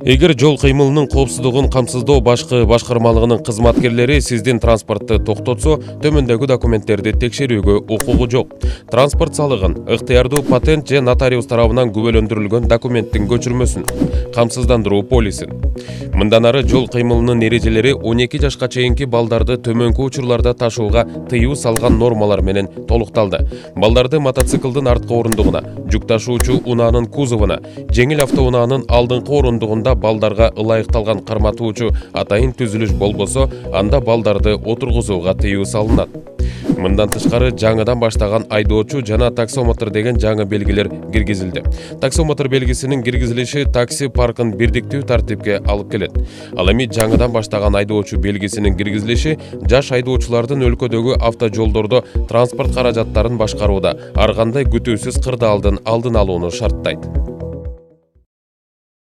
Эгер жол кыймылынын коопсуздугун камсыздоо башкармалыгынын кызматкерлери сиздин транспортты токтотсо, төмөндөгү документтерди текшерүүгө укугу жок. Транспорт салыгын, ыктыярдуу патент же нотариус тарабынан күбөлөндүрүлгөн документтин көчүрмөсүн, камсыздандыруу полисин. Мындан ары жол кыймылынын эрежелери 12 жашка чейинки балдарды төмөнкү учурларда ташууга тыюу салган нормалар менен толукталды. Балдарды мотоциклдин арткы орундугуна, жүк ташуучу унаанын кузовуна, жеңил автоунаанын алдыңкы орундугунда балдарга ылайыкталган карматуучу атайын түзүлүш болбосо, анда балдарды отургузууга тыюу салынат. Мындан тышкары жаңыдан баштаган айдоочу жана таксометр деген жаңы белгилер киргизилди. Таксометр белгисинин киргизилиши такси паркын бирдиктүү тартипке алып келет. Ал эми жаңыдан баштаган айдоочу белгисинин киргизилиши жаш айдоочулардын өлкөдөгү автожолдордо транспорт каражаттарын башкарууда ар кандай күтүүсүз кырдаалдын алдын алууну шарттайт.